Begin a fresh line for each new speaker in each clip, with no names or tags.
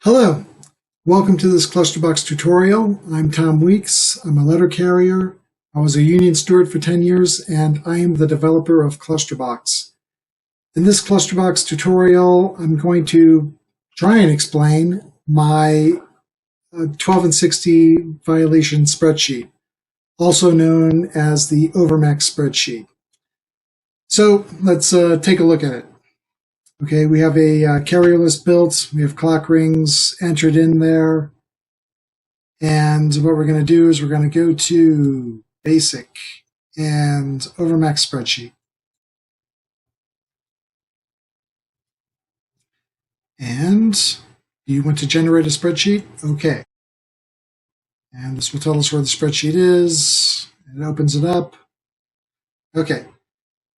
Hello, welcome to this Klusterbox tutorial. I'm Tom Weeks. I'm a letter carrier. I was a union steward for 10 years, and I am the developer of Klusterbox. In this Klusterbox tutorial, I'm going to try and explain my 12 and 60 violation spreadsheet, also known as the Over Max Spreadsheet. So let's take a look at it. Okay, we have a carrier list built. We have clock rings entered in there. And what we're going to do is we're going to go to Basic and Over Max Spreadsheet. And you want to generate a spreadsheet? Okay. And this will tell us where the spreadsheet is. It opens it up. Okay.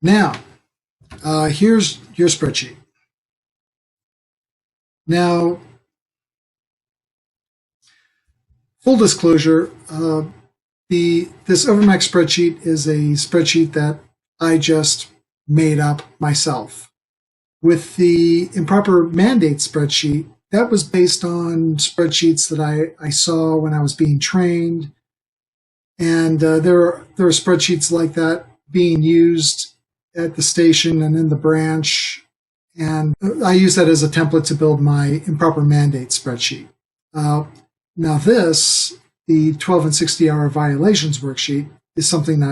Now, here's your spreadsheet. Now, full disclosure, this OverMax spreadsheet is a spreadsheet that I just made up myself. With the improper mandate spreadsheet, that was based on spreadsheets that I saw when I was being trained. And there are spreadsheets like that being used at the station and in the branch. And I use that as a template to build my improper mandate spreadsheet. Now this, the 12 and 60 hour violations worksheet, is something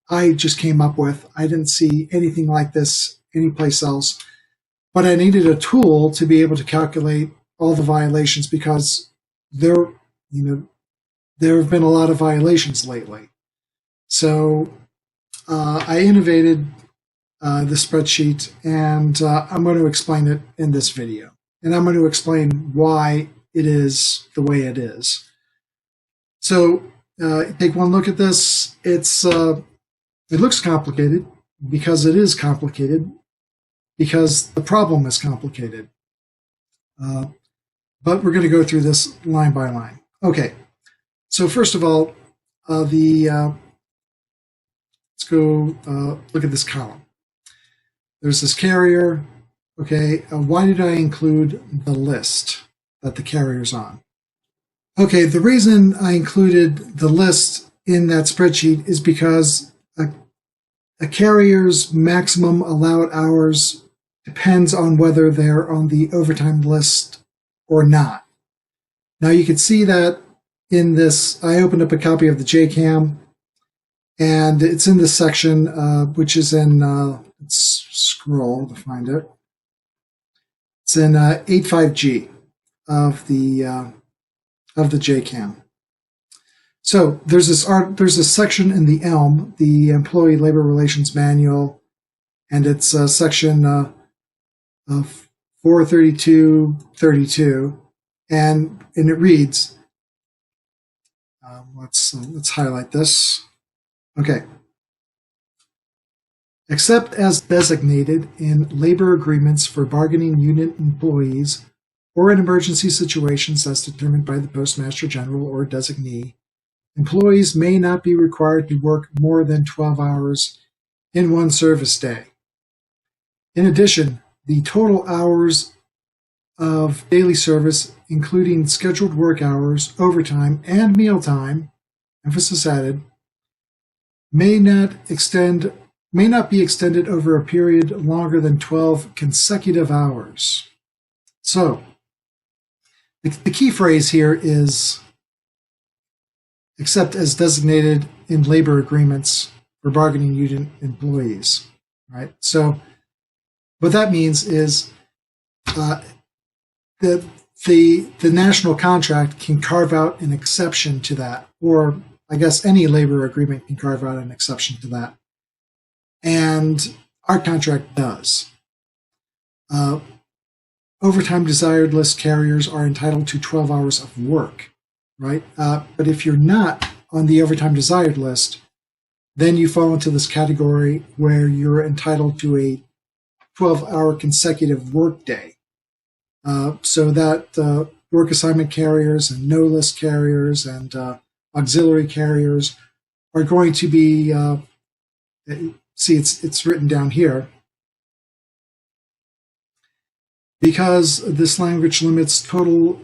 I just came up with. I didn't see anything like this anyplace else. But I needed a tool to be able to calculate all the violations because there have been a lot of violations lately. So I innovated the spreadsheet, and I'm going to explain it in this video. And I'm going to explain why it is the way it is. So take one look at this. It looks complicated because it is complicated, because the problem is complicated. But we're going to go through this line by line. Okay, so first of all, let's go look at this column. There's this carrier. Okay, why did I include the list that the carrier's on? Okay, the reason I included the list in that spreadsheet is because a carrier's maximum allowed hours depends on whether they're on the overtime list or not. Now you can see that in this, I opened up a copy of the JCAM, and it's in this section, which is in, let's scroll to find it. It's in 85G of the JCAM. So there's this section in the ELM, the Employee Labor Relations Manual, and it's section 432.32, and it reads. Let's highlight this. Okay. Except as designated in labor agreements for bargaining unit employees or in emergency situations as determined by the Postmaster General or designee, employees may not be required to work more than 12 hours in one service day. In addition, the total hours of daily service, including scheduled work hours, overtime, and mealtime, emphasis added, may not be extended over a period longer than 12 consecutive hours. So, the key phrase here is except as designated in labor agreements for bargaining unit employees, right? So, what that means is the national contract can carve out an exception to that, or I guess any labor agreement can carve out an exception to that. And our contract does. Overtime desired list carriers are entitled to 12 hours of work, right? But if you're not on the overtime desired list, then you fall into this category where you're entitled to a 12-hour consecutive work day. So that work assignment carriers and no-list carriers and auxiliary carriers are going to be, see, it's written down here. Because this language limits total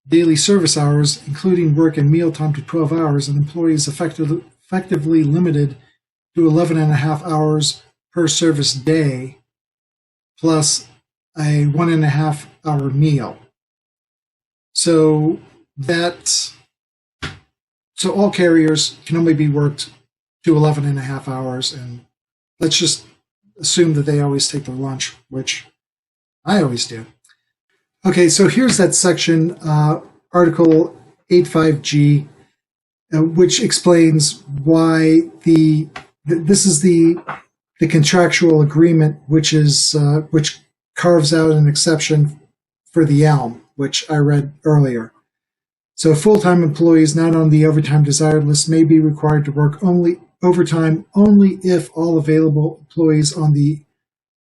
daily service hours, including work and mealtime, to 12 hours, an employee is effectively limited to 11.5 hours per service day, plus a 1.5 hour meal. So all carriers can only be worked to 11.5 hours, and let's just assume that they always take their lunch, which I always do. Okay, so here's that section, Article 85G, which explains why this is the contractual agreement, which carves out an exception for the ELM, which I read earlier. So full-time employees not on the overtime desired list may be required to work overtime only if all available employees on the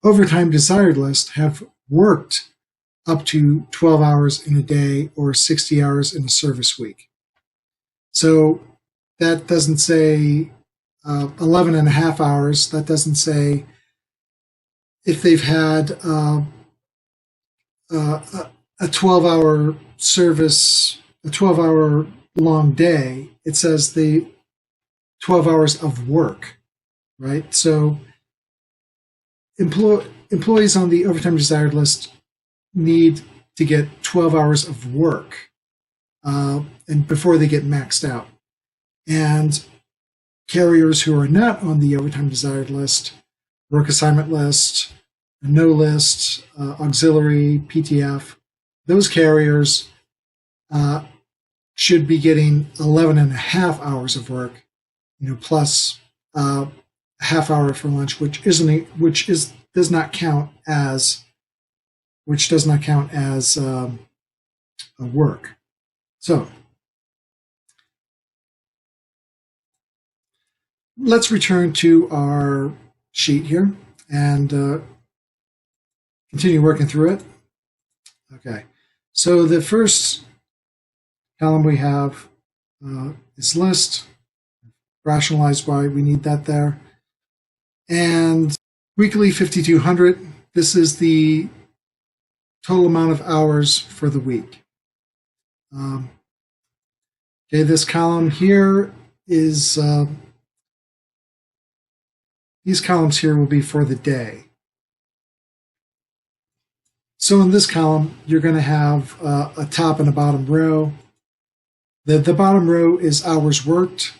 overtime desired list have worked up to 12 hours in a day or 60 hours in a service week. So that doesn't say 11.5 hours. That doesn't say if they've had a 12-hour service, a 12-hour long day. It says the 12 hours of work, right? So employees on the overtime desired list need to get 12 hours of work and before they get maxed out. And carriers who are not on the overtime desired list, work assignment list, no list, auxiliary, PTF, those carriers should be getting 11.5 hours of work, plus a half hour for lunch, which does not count as a work. So let's return to our sheet here and continue working through it. Okay, so the first column we have is list, rationalize why we need that there, and weekly 5,200. This is the total amount of hours for the week. Okay, this column here is, these columns here will be for the day. So in this column, you're going to have a top and a bottom row. The bottom row is hours worked,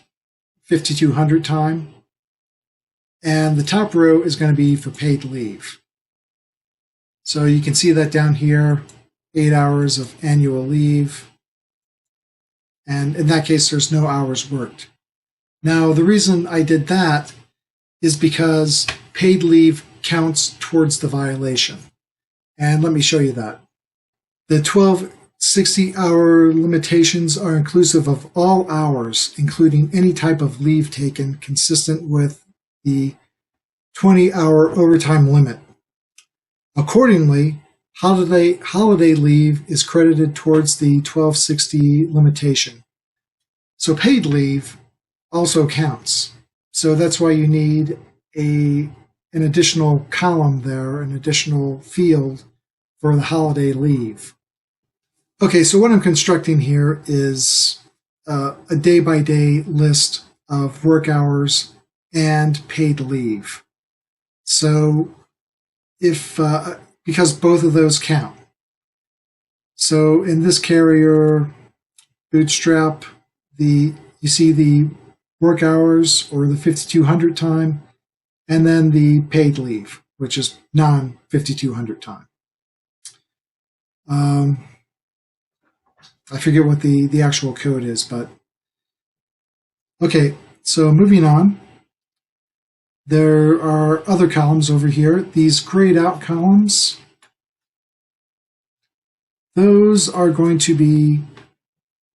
5,200 time. And the top row is going to be for paid leave. So you can see that down here, 8 hours of annual leave. And in that case, there's no hours worked. Now, the reason I did that is because paid leave counts towards the violation. And let me show you that. The 1260-hour limitations are inclusive of all hours, including any type of leave taken consistent with the 20-hour overtime limit. Accordingly, holiday leave is credited towards the 1260 limitation. So paid leave also counts. So that's why you need an additional column there, an additional field for the holiday leave. Okay, so what I'm constructing here is a day-by-day list of work hours and paid leave. So because both of those count. So in this carrier bootstrap, you see the work hours or the 5,200 time, and then the paid leave, which is non-5,200 time. I forget what the actual code is, but okay, so moving on. There are other columns over here. These grayed out columns, those are going to be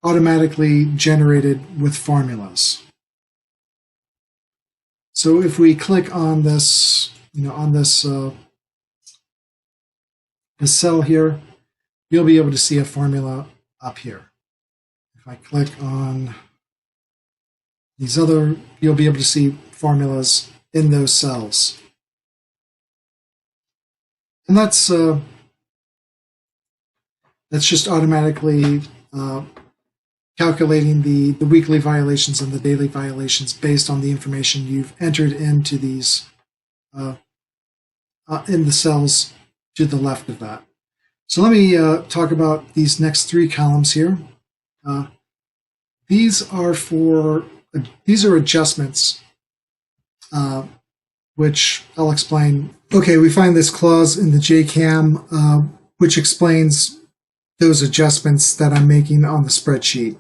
automatically generated with formulas. So if we click on this, this cell here, you'll be able to see a formula up here. If I click on these you'll be able to see formulas in those cells. And that's just automatically calculating the weekly violations and the daily violations based on the information you've entered into these in the cells to the left of that. So let me talk about these next three columns here. These are adjustments, which I'll explain. Okay, we find this clause in the JCAM, which explains those adjustments that I'm making on the spreadsheet.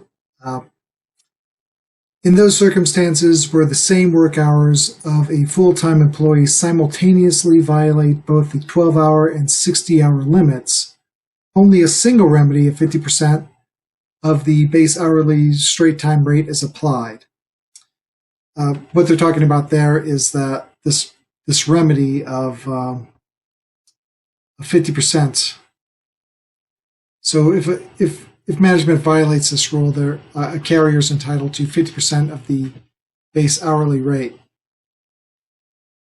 In those circumstances where the same work hours of a full-time employee simultaneously violate both the 12-hour and 60-hour limits, only a single remedy of 50% of the base hourly straight time rate is applied. What they're talking about there is that this remedy of 50%. So if management violates this rule, a carrier is entitled to 50% of the base hourly rate.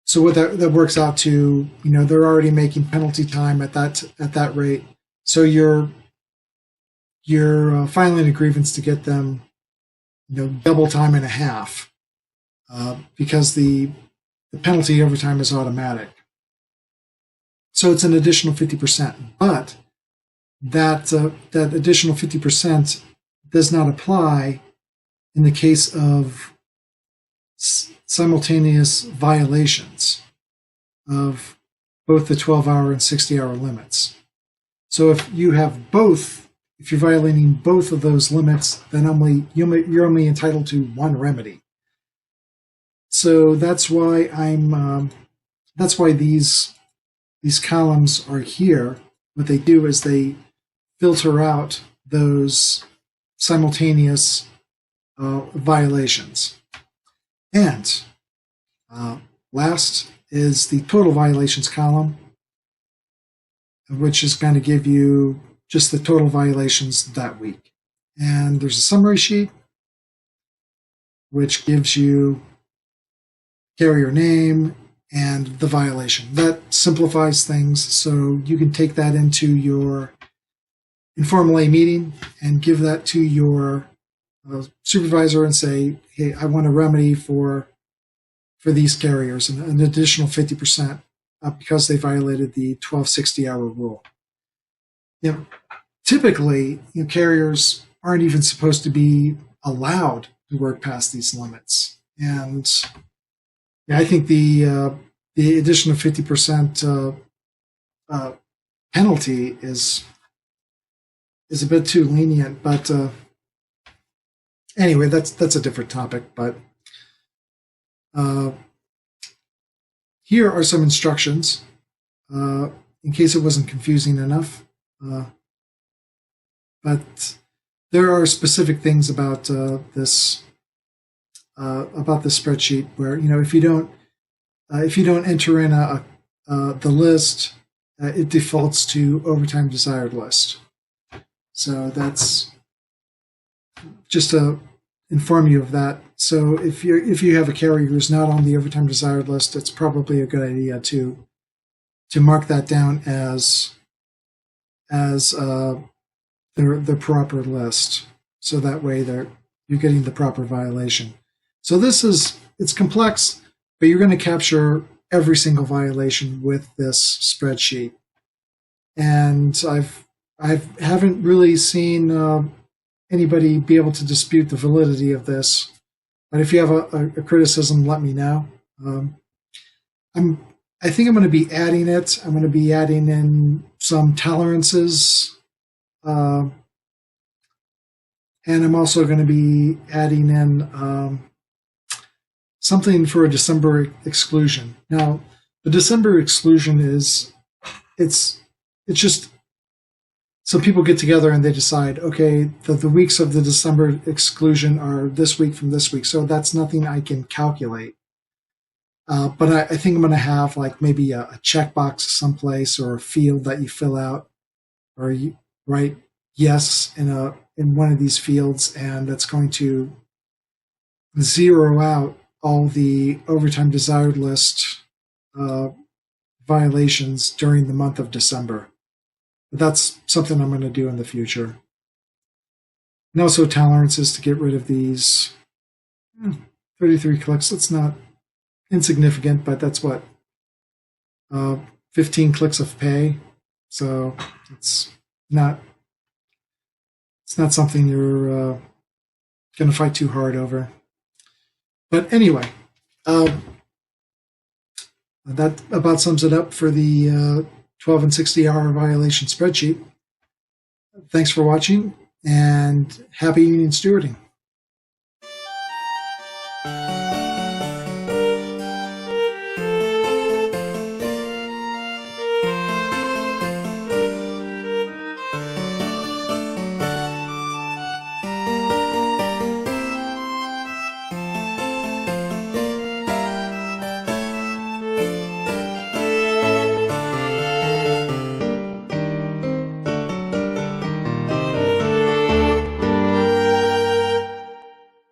So what that works out to, they're already making penalty time at that rate. So you're filing a grievance to get them, double time and a half, because the penalty overtime is automatic. So it's an additional 50%, but that additional 50% does not apply in the case of simultaneous violations of both the 12-hour and 60-hour limits. So if you're violating both of those limits, then you're only entitled to one remedy. So that's why these columns are here. What they do is they filter out those simultaneous violations. And last is the total violations column, which is going to give you just the total violations that week. And there's a summary sheet, which gives you carrier name and the violation. That simplifies things, so you can take that into your informal A meeting and give that to your supervisor and say, hey, I want a remedy for these carriers, and an additional 50% because they violated the 1260-hour rule. Typically, carriers aren't even supposed to be allowed to work past these limits. And I think the additional 50% penalty is a bit too lenient, but anyway, that's a different topic. But here are some instructions in case it wasn't confusing enough. But there are specific things about this spreadsheet where if you don't enter in the list, it defaults to overtime desired list. So that's just to inform you of that. So if you have a carrier who's not on the overtime desired list, it's probably a good idea to mark that down as the proper list. So that way you're getting the proper violation. So it's complex, but you're going to capture every single violation with this spreadsheet. And I haven't really seen anybody be able to dispute the validity of this. But if you have a criticism, let me know. I think I'm going to be adding it. I'm going to be adding in some tolerances. And I'm also going to be adding in something for a December exclusion. Now, the December exclusion it's just so people get together and they decide, okay, the weeks of the December exclusion are this week from this week. So that's nothing I can calculate. But I think I'm going to have like maybe a checkbox someplace or a field that you fill out, or you write yes in one of these fields, and that's going to zero out all the overtime desired list violations during the month of December. But that's something I'm going to do in the future. And also tolerances to get rid of these 33 clicks. That's not insignificant, but that's what 15 clicks of pay. So it's not something you're going to fight too hard over. But anyway, that about sums it up for the 12 and 60 hour violation spreadsheet. Thanks for watching, and happy union stewarding.